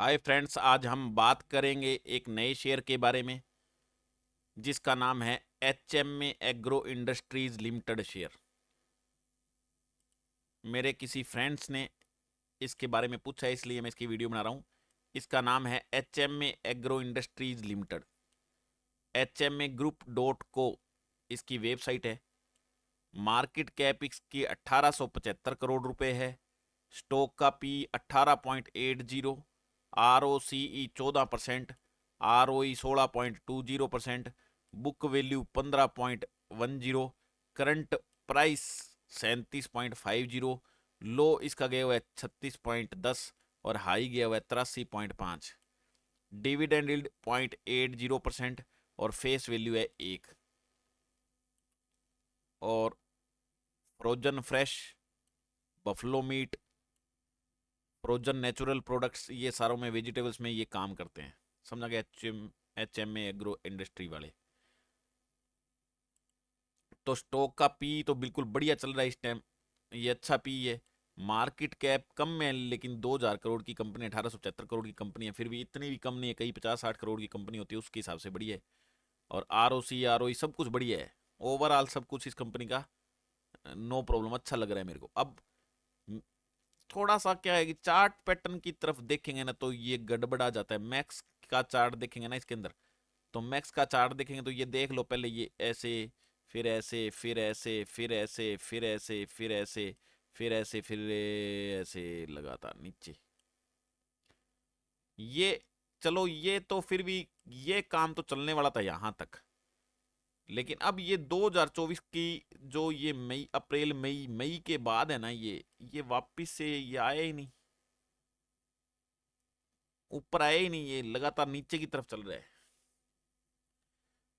Hi friends, आज हम बात करेंगे एक नए शेयर के बारे में जिसका नाम है HMA agro industries limited share. मेरे किसी फ्रेंड्स ने इसके बारे में पूछा है, इसलिए मैं इसकी वीडियो बना रहा हूँ। इसका नाम है HMA agro industries limited. hma group.co इसकी वेबसाइट है। मार्केट कैप इसकी 1875 करोड़ रुपए है। स्टॉक का पी 18.80, आर ओ सी ई 14%, आर ओ ई 16.20%, बुक वैल्यू 15.10, करंट प्राइस 37.50, लो इसका गया हुआ है 36.10 और हाई गया हुआ है 83.5। डिविडेंड यील्ड 0.80% और फेस वैल्यू है 1। और frozen fresh, buffalo meat, frozen natural products, ये सारों में वेजिटेबल्स में ये काम करते हैं। समझा गया? H M A agro industry वाले। तो स्टॉक का पी तो बिल्कुल बढ़िया चल रहा है इस टाइम, ये अच्छा पी है। मार्केट कैप कम है, लेकिन 2000 करोड़ की कंपनी, 1875 करोड़ की कंपनी है, फिर भी इतनी भी कम नहीं है। कई 50-60 करोड़ की कंपनी होती है, उसके हिसाब से बढ़िया है। और आर ओ ई सब कुछ बढ़िया है। ओवरऑल सब कुछ इस कंपनी का नो प्रॉब्लम, अच्छा लग रहा है मेरे को। अब थोड़ा सा क्या है कि चार्ट पैटर्न की तरफ देखेंगे ना तो ये गड़बड़ा जाता है। मैक्स का चार्ट देखेंगे ना इसके अंदर, तो मैक्स का चार्ट देखेंगे तो ये देख लो, पहले ये ऐसे, फिर ऐसे, फिर ऐसे, फिर ऐसे, फिर ऐसे, फिर ऐसे, फिर ऐसे, फिर ऐसे लगातार नीचे। ये चलो, ये तो फिर भी ये काम तो चलने वाला था यहां तक। लेकिन अब ये 2024 की जो ये मई, अप्रैल, मई, मई के बाद है ना, ये वापिस से ये आया ही नहीं, ऊपर आया ही नहीं, ये लगातार नीचे की तरफ चल रहा है।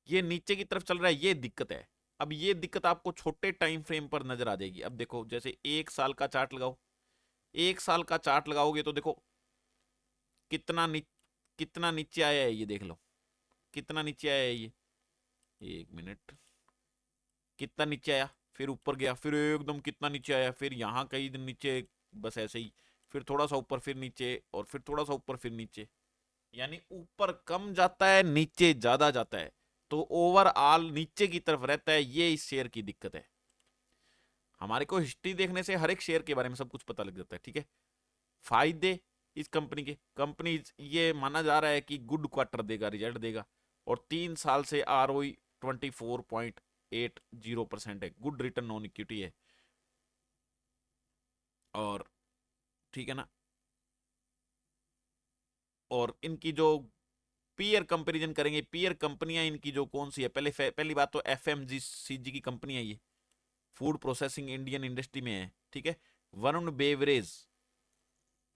ये नीचे की तरफ चल रहा है, ये दिक्कत है। अब ये दिक्कत आपको छोटे टाइम फ्रेम पर नजर आ जाएगी। अब देखो, जैसे 1 साल का चार्ट लगाओ, 1 साल का चार्ट लगाओगे तो देखो कितना कितना नीचे आया है, ये देख लो कितना नीचे आया है ये। 1 मिनट, कितना नीचे आया, फिर ऊपर गया, फिर एकदम कितना नीचे आया, फिर यहाँ कई दिन नीचे, बस ऐसे ही। फिर थोड़ा सा ऊपर, फिर नीचे, और फिर थोड़ा सा ऊपर, फिर नीचे। यानी ऊपर कम जाता है, नीचे ज्यादा जाता है। तो ओवरऑल नीचे की तरफ रहता है, ये इस शेयर की दिक्कत है। हमारे को हिस्ट्री देखने से हर एक शेयर के बारे में सब कुछ पता लग जाता है, ठीक है। फायदे इस कंपनी के, कंपनी ये माना जा रहा है कि गुड क्वार्टर देगा, रिजल्ट देगा। और 3 साल से आर ओ 24.80% है, गुड रिटर्न ऑन इक्विटी है। और ठीक है ना। और इनकी जो पीयर कंपैरिजन करेंगे, पीयर कंपनियां इनकी जो कौन सी है, पहली बात तो एफ एम जी सी जी की कंपनी है ये, फूड प्रोसेसिंग इंडियन इंडस्ट्री में है, ठीक है। Varun beverage,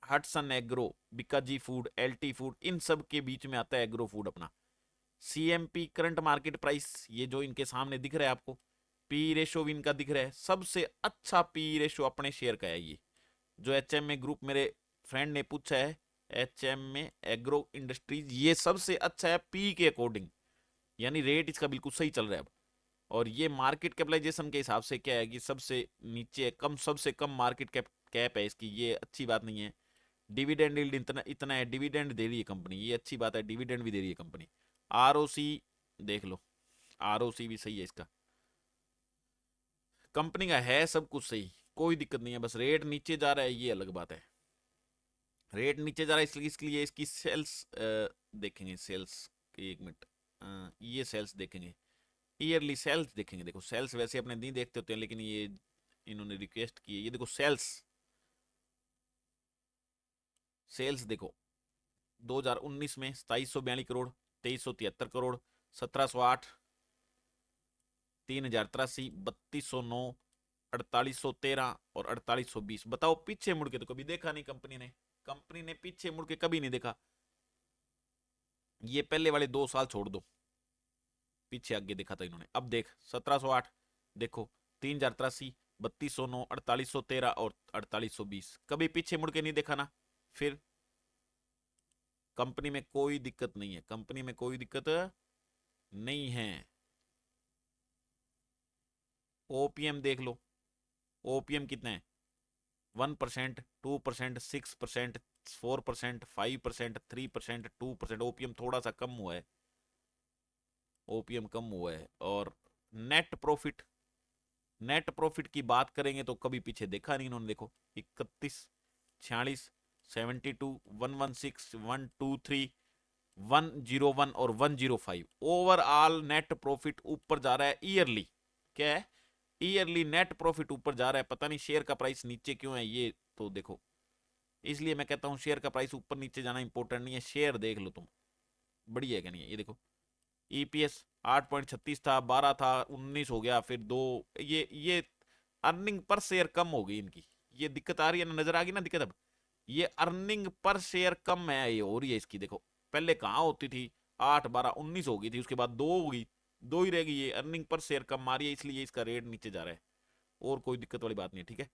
Hatsun agro, Bikaji food, LT food, इन सब के बीच में आता है एग्रो फूड अपना। सीएमपी करंट मार्केट प्राइस, ये जो इनके सामने दिख रहा है आपको, पी रेशो भी इनका दिख रहा है, सबसे अच्छा पी रेशो अपने शेयर का है ये। जो एच एम ए ग्रुप, मेरे फ्रेंड ने पूछा है, H M A agro industries ये सबसे अच्छा है पी के अकॉर्डिंग। यानी रेट इसका बिल्कुल सही चल रहा है अब। और ये मार्केट कैपिटलाइजेशन के हिसाब से क्या है कि सबसे नीचे है, कम, सबसे कम मार्केट कैप है इसकी, ये अच्छी बात नहीं है। डिविडेंड यील्ड इतना इतना है, डिविडेंड दे रही है कंपनी, ये अच्छी बात है, डिविडेंड भी दे रही है कंपनी। आर ओ सी देख लो, आर ओ सी भी सही है इसका, कंपनी का है सब कुछ सही, कोई दिक्कत नहीं है। बस रेट नीचे जा रहा है, ये अलग बात है। रेट नीचे जा रहा है, इसलिए इसकी सेल्स देखेंगे, सेल्स। एक मिनट, ये सेल्स देखेंगे, ईयरली सेल्स देखेंगे। देखो सेल्स वैसे अपने नहीं देखते होते हैं, लेकिन ये इन्होंने रिक्वेस्ट की है, ये देखो सेल्स, सेल्स देखो 2019 में 2742 करोड़, 2373 करोड़, 1708, 3083, 3209, 4813 और 4820। बताओ पीछे मुड़ के तो कभी देखा नहीं कंपनी ने, कंपनी ने पीछे मुड़ के कभी नहीं देखा। ये पहले वाले 2 साल छोड़ दो, पीछे आगे देखा था इन्होंने। अब देख 1708 देखो, 3083, 3209, 4813 और 4820, कभी पीछे मुड़ के नहीं देखा ना। फिर कंपनी में कोई दिक्कत नहीं है, कंपनी में कोई दिक्कत नहीं है। ओपीएम देख लो, ओपीएम कितना है, 1%, 2%, 6%, 4%, 5%, 3%, 2%। ओपीएम थोड़ा सा कम हुआ है, ओपीएम कम हुआ है। और नेट प्रॉफिट, नेट प्रॉफिट की बात करेंगे तो कभी पीछे देखा नहीं इन्होंने। देखो 31, 46, 72, 116, 123, 101 और 105। ओवरऑल नेट प्रॉफिट ऊपर जा रहा है ईयरली। क्या है? ईयरली नेट प्रॉफिट ऊपर जा रहा है। पता नहीं शेयर का प्राइस नीचे क्यों है, ये तो देखो। इसलिए मैं कहता हूं शेयर का प्राइस ऊपर नीचे जाना इंपॉर्टेंट नहीं है, शेयर देख लो तुम बढ़िया है कि नहीं है। ये देखो ईपीएस 8.36 था, 12 था, 19 हो गया, फिर 2। ये अर्निंग पर शेयर कम हो गई इनकी। ये दिक्कत आ रही है ना, नजर आ गई ना दिक्कत। अब ये अर्निंग पर शेयर कम है, ये हो रही है इसकी। देखो पहले कहाँ होती थी, 8, 12, 19 हो गई थी, उसके बाद 2 हो गई, 2 ही रह गई। ये अर्निंग पर शेयर कम आ रही है, इसलिए इसका रेट नीचे जा रहा है। और कोई दिक्कत वाली बात नहीं है, ठीक है।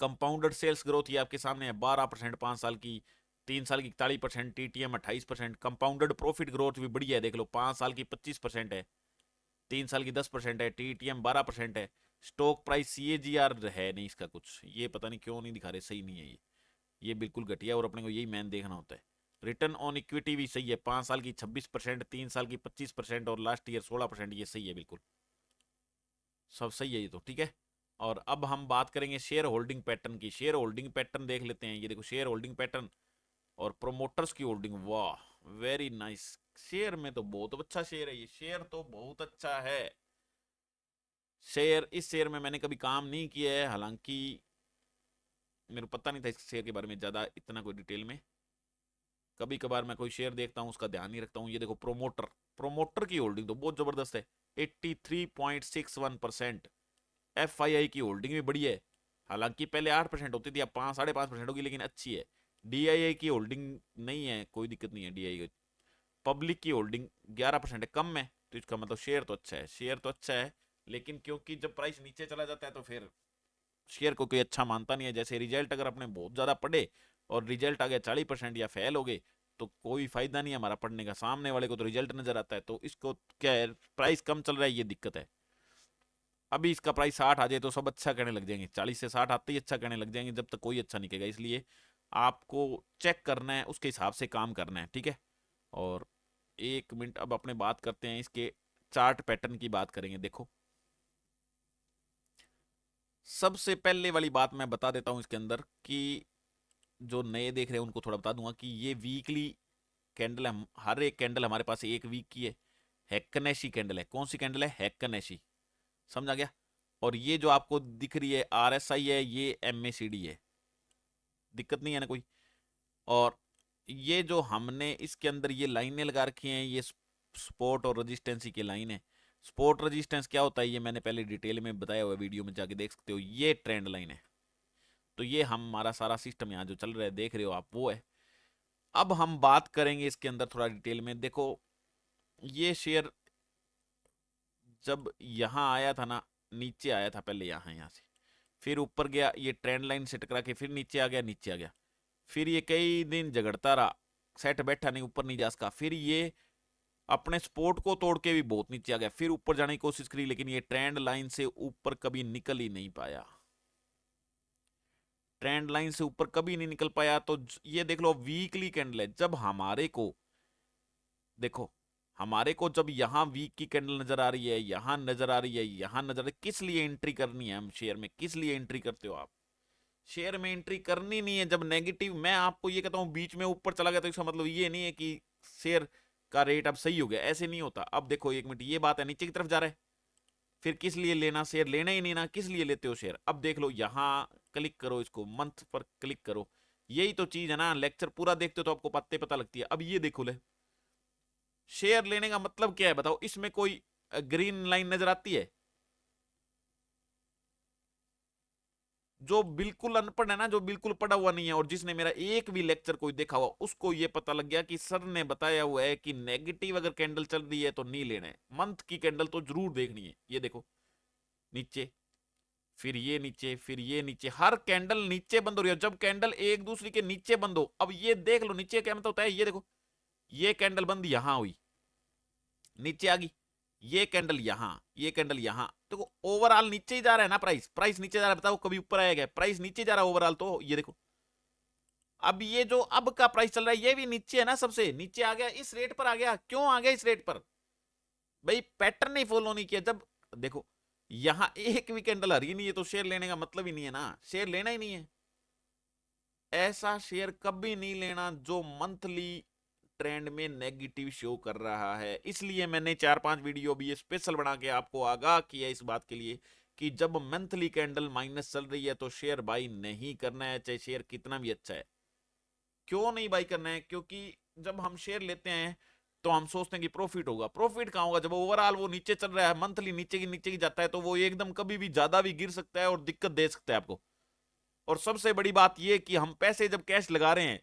कंपाउंडेड सेल्स ग्रोथ ये आपके सामने है, 12% 5 साल की, 3 साल की 41%, टीटीएम 28%। कंपाउंडेड प्रॉफिट ग्रोथ भी बढ़िया है, देख लो 5 साल की 25% है, 3 साल की 10% है, टीटीएम 12% है। स्टॉक प्राइस सीएजीआर है नहीं इसका कुछ, ये पता नहीं क्यों नहीं दिखा रहे, सही नहीं है ये बिल्कुल घटिया। और अपने को यही मैन देखना होता है। रिटर्न ऑन इक्विटी भी सही है, 5 साल की 26%, 3 साल की 25% और लास्ट ईयर 16%। ये सही है बिल्कुल, सब सही है ये तो, ठीक है। और अब हम बात करेंगे शेयर होल्डिंग पैटर्न की। शेयर होल्डिंग पैटर्न देख लेते हैं। ये देखो शेयर होल्डिंग पैटर्न और प्रोमोटर्स की होल्डिंग, वाह वेरी नाइस। शेयर में तो बहुत अच्छा शेयर है ये, शेयर तो बहुत अच्छा है। शेयर, इस शेयर में मैंने कभी काम नहीं किया है, हालांकि मेरे को पता नहीं था इस शेयर के बारे में ज़्यादा इतना कोई डिटेल में। कभी कभार मैं कोई शेयर देखता हूँ उसका ध्यान नहीं रखता हूँ। ये देखो प्रोमोटर, प्रोमोटर की होल्डिंग तो बहुत ज़बरदस्त है, 83.61%। एफआईआई की होल्डिंग भी बढ़िया है, हालांकि पहले 8% होती थी, अब 5, 5.5% होगी, लेकिन अच्छी है। डीआईआई की होल्डिंग नहीं है, कोई दिक्कत नहीं है डीआईआई। पब्लिक की होल्डिंग 11% है, कम है, तो इसका मतलब शेयर तो अच्छा है, शेयर तो अच्छा है। लेकिन क्योंकि जब प्राइस नीचे चला जाता है तो फिर शेयर को कोई अच्छा मानता नहीं है। जैसे रिजल्ट अगर अपने बहुत ज़्यादा पढ़े और रिजल्ट आ गया 40% या फेल हो गए, तो कोई फायदा नहीं है हमारा पढ़ने का। सामने वाले को तो रिजल्ट नजर आता है, तो इसको क्या है, प्राइस कम चल रहा है, ये दिक्कत है। अभी इसका प्राइस 60 आ जाए तो सब अच्छा कहने लग जाएंगे, 40 से 60 आते ही अच्छा कहने लग जाएंगे, जब तक कोई अच्छा नहीं कहेगा। इसलिए आपको चेक करना है, उसके हिसाब से काम करना है, ठीक है। और 1 मिनट, अब अपने बात करते हैं इसके चार्ट पैटर्न की बात करेंगे। देखो सबसे पहले वाली बात मैं बता देता हूं इसके अंदर कि जो नए देख रहे हैं उनको थोड़ा बता दूंगा कि ये वीकली कैंडल है। हर एक कैंडल हमारे पास 1 वीक की है। हैक्कनेशी कैंडल है, कौन सी कैंडल है, हैक्कनेशी, समझ आ गया। और ये जो आपको दिख रही है आरएसआई है, ये एमएसीडी है, दिक्कत नहीं है ना कोई। और ये जो हमने इसके अंदर ये लाइनें लगा रखी हैं, ये सपोर्ट और रेजिस्टेंस की लाइन है। सपोर्ट रेजिस्टेंस क्या होता है ये मैंने पहले डिटेल में बताया हुआ है, वीडियो में जाके देख सकते हो। ये ट्रेंड लाइन है, तो ये हमारा सारा सिस्टम यहाँ जो चल रहा है देख रहे हो आप, वो है। अब हम बात करेंगे इसके अंदर थोड़ा डिटेल में। देखो ये शेयर जब यहाँ आया था ना, नीचे आया था पहले, यहाँ से फिर ऊपर गया, ये ट्रेंड लाइन से टकरा के फिर नीचे आ गया, नीचे आ गया। फिर ये कई दिन झगड़ता रहा, सेट बैठा नहीं, ऊपर नहीं जा सका। फिर ये अपने सपोर्ट को तोड़ के भी बहुत नीचे आ गया, फिर ऊपर जाने की कोशिश करी, लेकिन ये ट्रेंड लाइन से ऊपर कभी निकल ही नहीं पाया। ट्रेंड लाइन से ऊपर कभी नहीं निकल पाया। तो ये देख लो वीकली कैंडल है। जब हमारे को देखो, हमारे को जब यहाँ वीक की कैंडल नजर आ रही है, यहाँ नजर आ रही है, यहाँ नजर आ रही है, किस लिए एंट्री करनी है हम शेयर में, किस लिए एंट्री करते हो आप शेयर में? एंट्री करनी नहीं है जब नेगेटिव, मैं आपको ये कहता हूँ बीच में ऊपर चला गया तो इसका मतलब ये नहीं है कि शेयर का रेट अब सही हो गया, ऐसे नहीं होता। अब देखो 1 मिनट, ये बात है नीचे की तरफ जा रहा है, फिर किस लिए लेना शेयर, लेना ही नहीं ना, किस लिए लेते हो शेयर? अब देख लो यहाँ क्लिक करो, इसको मंथ पर क्लिक करो, यही तो चीज है ना। लेक्चर पूरा देखते हो तो आपको पता लगती है। अब ये देखो ले, शेयर लेने का मतलब क्या है बताओ, इसमें कोई ग्रीन लाइन नजर आती है? जो बिल्कुल अनपढ़ है ना, जो बिल्कुल पढ़ा हुआ नहीं है, और जिसने मेरा एक भी लेक्चर कोई देखा हुआ, उसको ये पता लग गया कि सर ने बताया हुआ है कि नेगेटिव अगर कैंडल चल रही है तो नहीं लेना है, मंथ की कैंडल तो जरूर देखनी है। ये देखो नीचे, फिर ये नीचे, फिर ये नीचे, हर कैंडल नीचे बंद हो रही है। जब कैंडल एक दूसरे के नीचे बंद हो, अब ये देख लो नीचे क्या मतलब होता है। ये देखो, ये कैंडल बंद यहां हुई, नीचे आ गई, ये कैंडल यहां, ये कैंडल यहां, देखो ओवरऑल नीचे ही जा रहा है ना, प्राइस नीचे जा रहा है। बताओ कभी ऊपर आएगा? प्राइस नीचे जा रहा है ओवरऑल, तो ये देखो अब ये जो अब का प्राइस चल रहा है ये भी नीचे है ना, सबसे नीचे आ गया, इस रेट पर आ गया। क्यों आ गया इस रेट पर? भाई पैटर्न नहीं फॉलो नहीं किया। जब देखो यहां एक भी कैंडल आ रही नहीं है तो शेयर लेने का मतलब ही नहीं है ना, शेयर लेना ही नहीं है। ऐसा शेयर कभी नहीं लेना जो मंथली ट्रेंड में नेगेटिव शो कर रहा है। इसलिए मैंने 4-5 वीडियो भी स्पेशल बना के आपको आगाह किया इस बात के लिए कि जब मंथली कैंडल माइनस चल रही है तो शेयर बाई नहीं करना है, चाहे शेयर कितना भी अच्छा है। क्यों नहीं बाई करना है? क्योंकि जब हम शेयर लेते हैं तो हम सोचते हैं कि प्रॉफिट होगा। प्रॉफिट कहां होगा जब ओवरऑल वो नीचे चल रहा है, मंथली नीचे की जाता है, तो वो एकदम कभी भी ज्यादा भी गिर सकता है और दिक्कत दे सकता है आपको। और सबसे बड़ी बात ये कि हम पैसे जब कैश लगा रहे हैं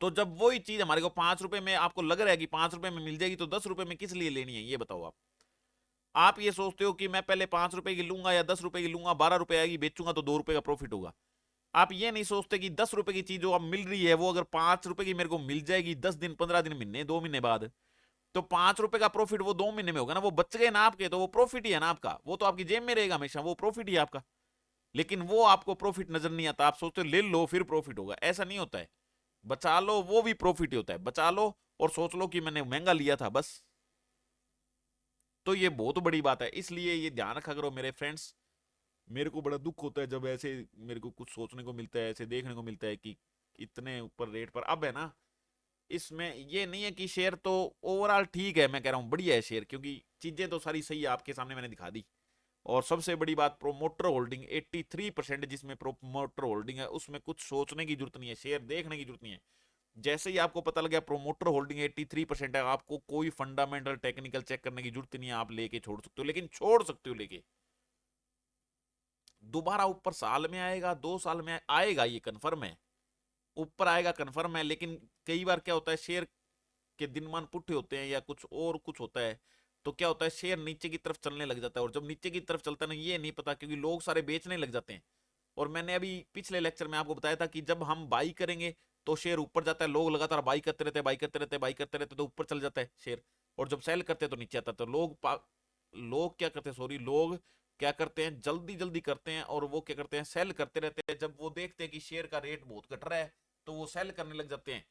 तो जब वही चीज हमारे को 5 रुपए में आपको लग रहा है कि 5 रुपए में मिल जाएगी तो 10 रुपए में किस लिए लेनी है ये बताओ आप ये सोचते हो कि मैं पहले 5 रुपए की लूंगा या 10 रुपए की लूंगा, 12 रुपए आएगी, बेचूंगा तो 2 रुपए का प्रॉफिट होगा। आप ये नहीं सोचते कि 10 रुपए की चीज जो अब मिल रही है वो अगर 5 रुपए की मेरे को मिल जाएगी 10 दिन, 15 दिन, महीने, 2 महीने बाद, तो 5 रुपए का प्रॉफिट वो 2 महीने में होगा ना, वो बच गए ना आपके, तो वो प्रॉफिट ही है ना आपका, वो तो आपकी जेब में रहेगा हमेशा, वो प्रॉफिट ही है आपका। लेकिन वो आपको प्रॉफिट नजर नहीं आता, आप सोचते हो ले लो फिर प्रॉफिट होगा, ऐसा नहीं होता है। बचा लो वो भी प्रॉफिट ही होता है, बचा लो और सोच लो कि मैंने महंगा लिया था बस। तो ये बहुत बड़ी बात है, इसलिए ये ध्यान रखा करो मेरे फ्रेंड्स। मेरे को बड़ा दुख होता है जब ऐसे मेरे को कुछ सोचने को मिलता है, ऐसे देखने को मिलता है कि इतने ऊपर रेट पर अब है ना। इसमें ये नहीं है कि शेयर तो ओवरऑल ठीक है, मैं कह रहा हूँ बढ़िया है शेयर, क्योंकि चीजें तो सारी सही है आपके सामने मैंने दिखा दी। और सबसे बड़ी बात प्रोमोटर होल्डिंग 83%, जिसमें प्रोमोटर होल्डिंग है उसमें कुछ सोचने की जरूरत नहीं है, शेयर देखने की जरूरत नहीं है। जैसे ही आपको पता लग गया प्रोमोटर होल्डिंग 83% है, आपको कोई फंडामेंटल टेक्निकल चेक करने की जरूरत नहीं है, आप लेके छोड़ सकते हो, लेकिन छोड़ सकते हो लेके। दोबारा ऊपर साल में आएगा, 2 साल में आएगा, ये कन्फर्म है, ऊपर आएगा कन्फर्म है। लेकिन कई बार क्या होता है, शेयर के दिनमान पुट्ठे होते हैं या कुछ और कुछ होता है, तो क्या होता है शेयर नीचे की तरफ चलने लग जाता है। और जब नीचे की तरफ चलता है ना, ये नहीं पता, क्योंकि लोग सारे बेचने लग जाते हैं। और मैंने अभी पिछले लेक्चर में आपको बताया था कि जब हम बाई करेंगे तो शेयर ऊपर जाता है, लोग लगातार बाई करते रहते हैं, बाई करते रहते हैं, बाई करते रहते हैं, तो ऊपर चल जाता है शेयर। और जब सेल करते हैं तो नीचे आता है। तो लोग क्या करते हैं, सॉरी, लोग क्या करते हैं, जल्दी जल्दी करते हैं और वो क्या करते हैं, सेल करते रहते हैं। जब वो देखते हैं कि शेयर का रेट बहुत घट रहा है तो वो सेल करने लग जाते हैं।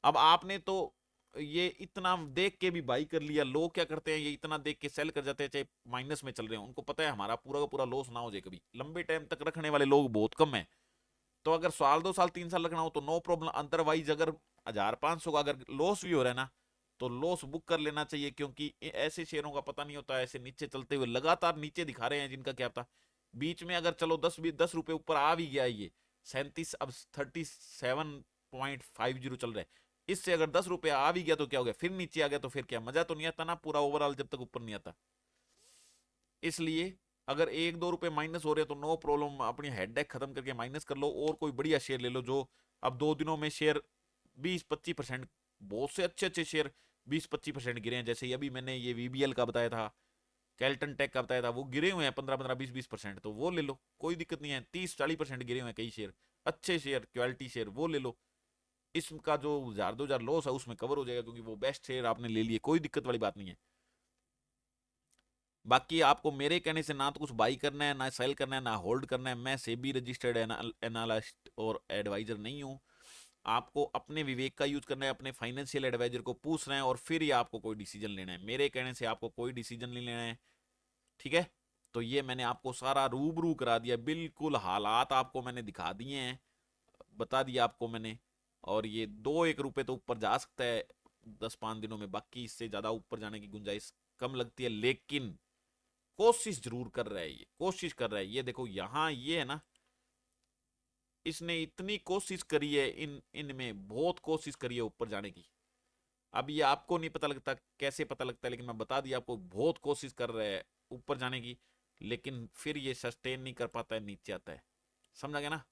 अब आपने तो ये इतना देख के भी बाई कर लिया, लोग क्या करते हैं, ये इतना देख के सेल कर जाते हैं चाहे माइनस में चल रहे हैं, उनको पता है हमारा पूरा का पूरा लॉस ना हो जाए कभी। लंबे टाइम तक रखने वाले लोग बहुत कम है। तो अगर साल 2 साल 3 साल रखना हो तो नो प्रॉब्लम, अदरवाइज अगर 1000-500 का अगर लॉस भी हो रहा है ना तो लॉस बुक कर लेना चाहिए, क्योंकि ऐसे शेयरों का पता नहीं होता, ऐसे नीचे चलते हुए लगातार नीचे दिखा रहे हैं जिनका क्या पता। बीच में अगर चलो 10 रुपए ऊपर आ भी गया, ये 37, अब 37.50 चल रहा है, इससे अगर 10 रुपए आ भी गया तो क्या हो गया, फिर नीचे आ गया तो फिर क्या, मजा तो नहीं आता ना पूरा ओवरऑल जब तक ऊपर नहीं आता। इसलिए अगर 1-2 रुपए माइनस हो रहे हैं तो नो प्रॉब्लम, अपनी हेडेक खत्म करके माइनस कर लो और कोई बढ़िया शेयर ले लो। जो अब 2 दिनों में शेयर 20-25%, बहुत से अच्छे अच्छे शेयर 20-25% गिरे हैं। जैसे अभी मैंने ये वीबीएल का बताया था, कैल्टन टेक का बताया था, वो गिरे हुए हैं 15-15, 20-20%, तो वो ले लो, कोई दिक्कत नहीं है। 30-40% गिरे हुए हैं कई शेयर, अच्छे शेयर, क्वालिटी शेयर, वो ले लो। इसका जो 1000-2000 लॉस है उसमें कवर हो जाएगा, क्योंकि वो बेस्ट शेयर आपने ले लिए, कोई दिक्कत वाली बात नहीं है। बाकी आपको मेरे कहने से ना तो कुछ बाई करना है, ना सेल करना है, ना होल्ड करना है। मैं सेबी रजिस्टर्ड एनालिस्ट और एडवाइजर नहीं हूं। आपको अपने विवेक का यूज करना है, अपने फाइनेंशियल एडवाइजर को पूछना है और फिर ही आपको कोई डिसीजन लेना है। मेरे कहने से आपको कोई डिसीजन नहीं लेना है, ठीक है? तो ये मैंने आपको सारा रूबरू करा दिया, बिल्कुल हालात आपको मैंने दिखा दिए हैं, बता दिया आपको मैंने। और ये 2-1 रुपए तो ऊपर जा सकता है 10-5 दिनों में, बाकी इससे ज्यादा ऊपर जाने की गुंजाइश कम लगती है। लेकिन कोशिश जरूर कर रहा है, ये कोशिश कर रहा है। ये देखो यहां ये है ना, इसने इतनी कोशिश करी है, इनमें बहुत कोशिश करी है ऊपर जाने की। अब ये आपको नहीं पता लगता, कैसे पता लगता है, लेकिन मैं बता दिया आपको, बहुत कोशिश कर रहा है ऊपर जाने की, लेकिन फिर ये सस्टेन नहीं कर पाता है, नीचे आता है। समझा गया ना?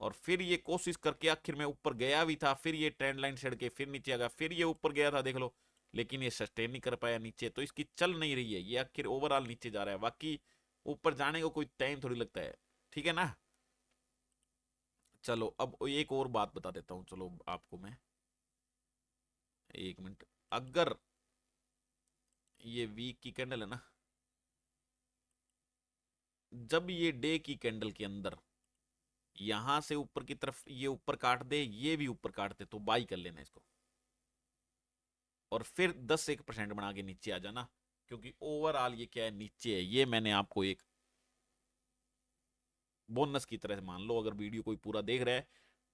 और फिर ये कोशिश करके आखिर में ऊपर गया भी था, फिर ये ट्रेंड लाइन छेड़ के फिर नीचे आ गया, फिर ये ऊपर गया था देख लो, लेकिन ये सस्टेन नहीं कर पाया नीचे, तो इसकी चल नहीं रही है, ये आखिर ओवरऑल नीचे जा रहा है। बाकी ऊपर जाने को कोई टाइम थोड़ी लगता है, ठीक है ना? चलो अब एक और बात बता देता हूं, चलो आपको मैं, 1 मिनट। अगर ये वीक की कैंडल है ना, जब ये डे की कैंडल के अंदर यहां से ऊपर की तरफ ये ऊपर काट दे, ये भी ऊपर काट दे, तो बाई कर लेना इसको, और फिर 10-1% बना के नीचे आ जाना, क्योंकि ओवरऑल ये क्या है, नीचे है। ये मैंने आपको एक बोनस की तरह मान लो, अगर वीडियो कोई पूरा देख रहा है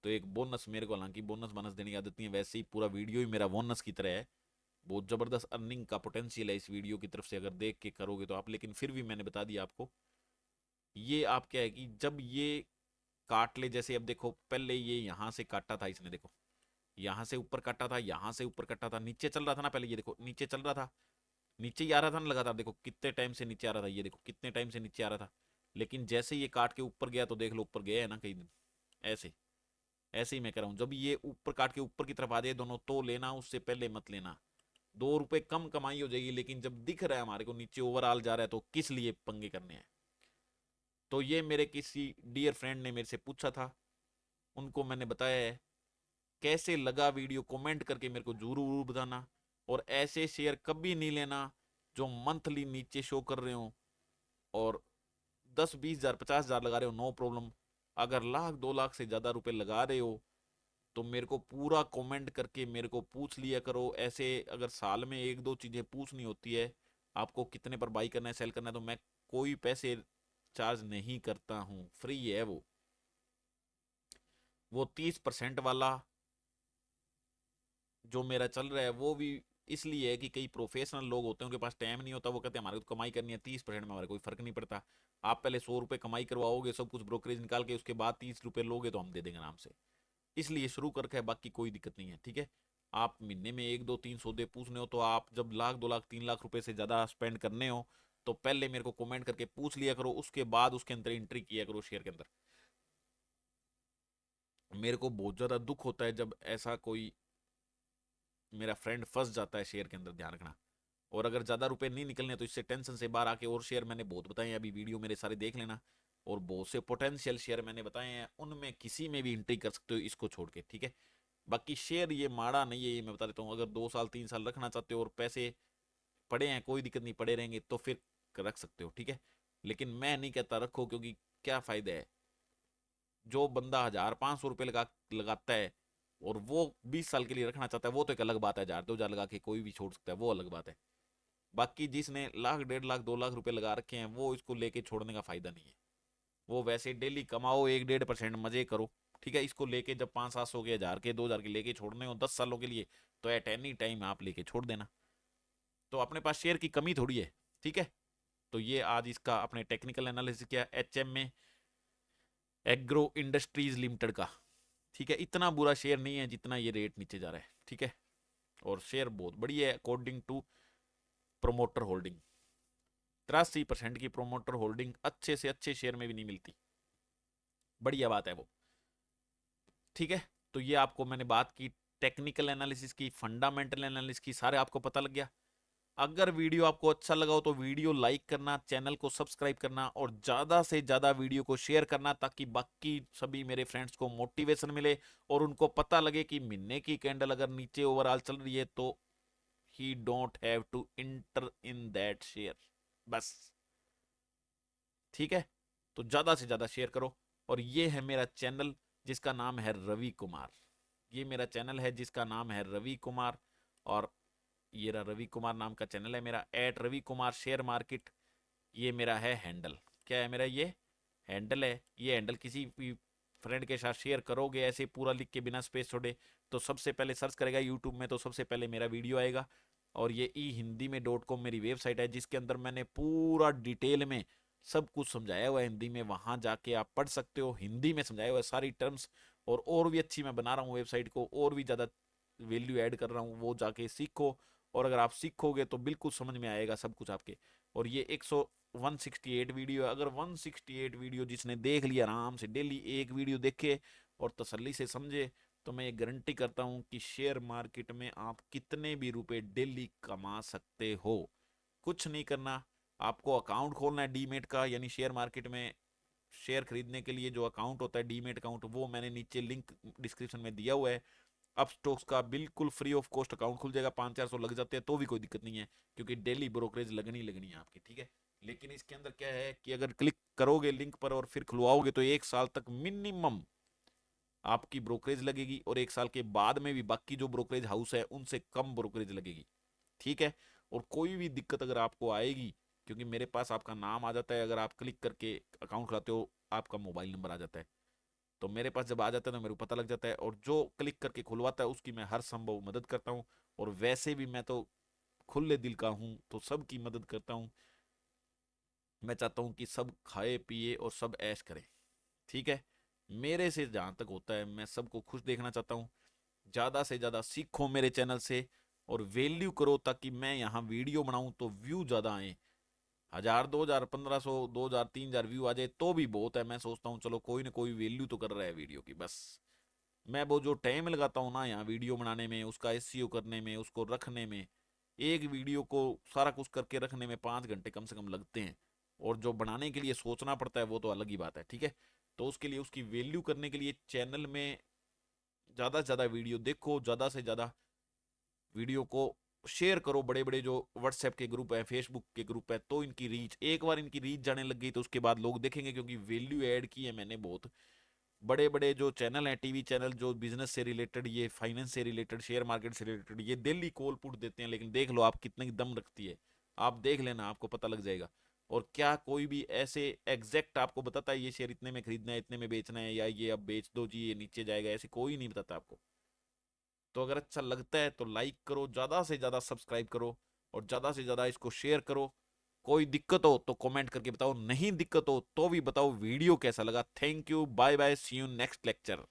तो एक बोनस मेरे को, हालांकि बोनस बोनस देने की आदत नहीं है, वैसे ही पूरा वीडियो ही मेरा बोनस की तरह है। बहुत जबरदस्त अर्निंग का पोटेंशियल है इस वीडियो की तरफ से, अगर देख के करोगे तो आप। लेकिन फिर भी मैंने बता दिया आपको, ये आप क्या है कि जब ये काट ले, जैसे अब देखो पहले ये यहां से काटा था इसने, देखो यहां से ऊपर काटा था, यहां से ऊपर काटा था, नीचे चल रहा था ना पहले, ये देखो नीचे चल रहा था, नीचे ही आ रहा था ना लगातार, देखो कितने टाइम से नीचे आ रहा था, ये देखो कितने टाइम से नीचे आ रहा था। लेकिन जैसे ये काट के ऊपर गया तो देख लो ऊपर गया है ना कई दिन, ऐसे ऐसे ही मैं कह रहा हूँ। जब ये ऊपर काट के ऊपर की तरफ आ जाए दोनों तो लेना, उससे पहले मत लेना। 2 रुपए कम कमाई हो जाएगी, लेकिन जब दिख रहा है हमारे को नीचे ओवरऑल जा रहा है, तो किस लिए पंगे करने हैं। तो ये मेरे किसी डियर फ्रेंड ने मेरे से पूछा था, उनको मैंने बताया है। कैसे लगा वीडियो कमेंट करके मेरे को जरूर बताना, और ऐसे शेयर कभी नहीं लेना जो मंथली नीचे शो कर रहे हो, और 10-20 हज़ार 50 हज़ार लगा रहे हो, नो प्रॉब्लम। अगर 1 लाख 2 लाख से ज़्यादा रुपए लगा रहे हो तो मेरे को पूरा कमेंट करके मेरे को पूछ लिया करो। ऐसे अगर साल में 1-2 चीज़ें पूछनी होती है, आपको कितने पर बाई करना है सेल करना है, तो मैं कोई पैसे चार्ज नहीं करता हूँ, फ्री है वो 30% वाला जो मेरा चल रहा है वो भी इसलिए है कि कई प्रोफेशनल लोग होते हैं, उनके पास टाइम नहीं होता, वो कहते हैं हमारे को तो कमाई करनी है, 30% में हमारे कोई फर्क नहीं पड़ता। आप पहले 100 रुपये कमाई करवाओगे, सब कुछ ब्रोकरेज निकाल के, उसके बाद 30 रुपये लोगे तो हम दे देंगे आराम से। इसलिए शुरू करके है, बाकी कोई दिक्कत नहीं है, ठीक है। आप महीने में 1-2-3 सौदे पूछने हो, तो आप जब 1 लाख 2 लाख 3 लाख रुपए से ज़्यादा स्पेंड करने हो, तो पहले मेरे को कमेंट करके पूछ लिया करो, उसके बाद उसके अंदर एंट्री किया करो शेयर के अंदर। मेरे को बहुत ज़्यादा दुख होता है जब ऐसा कोई मेरा फ्रेंड फंस जाता है शेयर के अंदर, ध्यान रखना। और अगर ज़्यादा रुपए नहीं निकलने तो इससे टेंशन से बाहर आके, और शेयर मैंने बहुत बताए हैं, अभी वीडियो मेरे सारे देख लेना, और बहुत से पोटेंशियल शेयर मैंने बताए हैं, उनमें किसी में भी एंट्री कर सकते हो इसको छोड़ के, ठीक है। बाकी शेयर ये माड़ा नहीं है, ये मैं बता देता हूँ। अगर 2 साल 3 साल रखना चाहते हो और पैसे पड़े हैं, कोई दिक्कत नहीं, पड़े रहेंगे तो फिर रख सकते हो, ठीक है। लेकिन मैं नहीं कहता रखो, क्योंकि क्या फ़ायदा है। जो बंदा 1,000 500 रुपये लगाता है और वो 20 साल के लिए रखना चाहता है, वो तो एक अलग बात है, 1,000 2,000 लगा के कोई भी छोड़ सकता है, वो अलग बात है। बाकी जिसने 1,00,000 1,50,000 2 लाख रुपए लगा रखे हैं, वो इसको लेके छोड़ने का फायदा नहीं है। वो वैसे डेली कमाओ 1-1.5% मजे करो, ठीक है। इसको लेके जब 500-700 के, 1,000 के, 2,000 के लेके छोड़ने हो 10 सालों के लिए, तो एट एनी टाइम आप लेके छोड़ देना। तो अपने पास शेयर की कमी थोड़ी है, ठीक है। तो ये आज इसका अपने टेक्निकल एनालिसिस किया एचएम में एग्रो इंडस्ट्रीज लिमिटेड का, ठीक है। इतना बुरा शेयर नहीं है जितना ये रेट नीचे जा रहा है, ठीक है। और शेयर बहुत बढ़िया है अकॉर्डिंग टू प्रोमोटर होल्डिंग। 83% की प्रोमोटर होल्डिंग अच्छे से अच्छे शेयर में भी नहीं मिलती, बढ़िया बात है वो, ठीक है। तो ये आपको मैंने बात की, टेक्निकल एनालिसिस की, फंडामेंटल एनालिसिस की, सारे आपको पता लग गया। अगर वीडियो आपको अच्छा लगा हो तो वीडियो लाइक करना, चैनल को सब्सक्राइब करना, और ज़्यादा से ज़्यादा वीडियो को शेयर करना, ताकि बाकी सभी मेरे फ्रेंड्स को मोटिवेशन मिले, और उनको पता लगे कि महीने की कैंडल अगर नीचे ओवरऑल चल रही है तो ही don't have to enter in that share, बस, ठीक है। तो ज़्यादा से ज़्यादा शेयर करो। और ये है मेरा चैनल जिसका नाम है रवि कुमार, ये मेरा चैनल है जिसका नाम है रवि कुमार। और ये रहा रवि कुमार नाम का चैनल है मेरा, at Ravi Kumar share market, ये मेरा है हैंडल। क्या है मेरा ये हैंडल है। ये हैंडल किसी भी फ्रेंड के साथ शेयर करोगे ऐसे पूरा लिख के बिना स्पेस छोड़े, तो सबसे पहले सर्च करेगा यूट्यूब में, तो सबसे पहले मेरा वीडियो आएगा। और ये ई हिंदी में .com मेरी वेबसाइट है, जिसके अंदर मैंने पूरा डिटेल में सब कुछ समझाया हुआ है हिंदी में, वहाँ जाके आप पढ़ सकते हो। हिंदी में समझाया हुआ है सारी टर्म्स, और भी अच्छी मैं बना रहा हूँ वेबसाइट को, और भी ज़्यादा वैल्यू ऐड कर रहा हूँ, वो जाके सीखो। और अगर आप सीखोगे तो बिल्कुल समझ में आएगा सब कुछ आपके। और ये 168 वीडियो है, अगर 168 वीडियो जिसने देख लिया आराम से, डेली एक वीडियो देखे और तसल्ली से समझे, तो मैं ये गारंटी करता हूँ कि शेयर मार्केट में आप कितने भी रुपए डेली कमा सकते हो। कुछ नहीं करना, आपको अकाउंट खोलना है डीमेट का, यानी शेयर मार्केट में शेयर खरीदने के लिए जो अकाउंट होता है डीमेट अकाउंट, वो मैंने नीचे लिंक डिस्क्रिप्शन में दिया हुआ है। अब स्टॉक्स का बिल्कुल फ्री ऑफ कॉस्ट अकाउंट खुल जाएगा, 500-400 लग जाते हैं तो भी कोई दिक्कत नहीं है, क्योंकि डेली ब्रोकरेज लगनी लगनी है आपकी, ठीक है। लेकिन इसके अंदर क्या है कि अगर क्लिक करोगे लिंक पर और फिर खुलवाओगे तो 1 साल तक मिनिमम आपकी ब्रोकरेज लगेगी, और 1 साल के बाद में भी बाकी जो ब्रोकरेज हाउस है उनसे कम ब्रोकरेज लगेगी। ठीक है। और कोई भी दिक्कत अगर आपको आएगी, क्योंकि मेरे पास आपका नाम आ जाता है, अगर आप क्लिक करके अकाउंट खुलाते हो आपका मोबाइल नंबर आ जाता है, तो मेरे पास जब आ जाता है तो मेरे को पता लग जाता है, और जो क्लिक करके खुलवाता है उसकी मैं हर संभव मदद करता हूँ। और वैसे भी मैं तो खुले दिल का हूँ तो सबकी मदद करता हूँ। मैं चाहता हूँ कि सब खाए पिए और सब ऐश करें। ठीक है। मेरे से जहाँ तक होता है मैं सबको खुश देखना चाहता हूँ। ज़्यादा से ज़्यादा सीखो मेरे चैनल से और वैल्यू करो, ताकि मैं यहाँ वीडियो बनाऊँ तो व्यू ज़्यादा आए। 1000 2000 1500 2000 3000 व्यू आ जाए तो भी बहुत है। मैं सोचता हूँ चलो कोई ना कोई वैल्यू तो कर रहा है वीडियो की। बस मैं वो जो टाइम लगाता हूँ ना यहाँ वीडियो बनाने में, उसका एसईओ करने में, उसको रखने में, एक वीडियो को सारा कुछ करके रखने में 5 घंटे कम से कम लगते हैं। और जो बनाने के लिए सोचना पड़ता है वो तो अलग ही बात है। ठीक है। तो उसके लिए उसकी वैल्यू करने के लिए चैनल में ज़्यादा से ज़्यादा वीडियो देखो, ज़्यादा से ज़्यादा वीडियो को शेयर करो। बड़े बड़े जो व्हाट्सएप के ग्रुप है, फेसबुक के ग्रुप है, तो इनकी रीच, एक बार इनकी रीच जाने लग गई तो उसके बाद लोग देखेंगे, क्योंकि वैल्यू ऐड की है मैंने बहुत। बड़े बड़े जो चैनल हैं, टीवी चैनल, जो बिजनेस से रिलेटेड, ये फाइनेंस से रिलेटेड, शेयर मार्केट से रिलेटेड, ये डेली कॉल पुट देते हैं, लेकिन देख लो आप कितनी दम रखती है। आप देख लेना, आपको पता लग जाएगा। और क्या कोई भी ऐसे एग्जैक्ट आपको बताता है ये शेयर इतने में खरीदना है, इतने में बेचना है, या ये अब बेच दो जी ये नीचे जाएगा, ऐसे कोई नहीं बताता आपको। तो अगर अच्छा लगता है तो लाइक करो, ज़्यादा से ज़्यादा सब्सक्राइब करो, और ज़्यादा से ज़्यादा इसको शेयर करो। कोई दिक्कत हो तो कमेंट करके बताओ, नहीं दिक्कत हो तो भी बताओ वीडियो कैसा लगा। Thank you, bye bye, see you next lecture.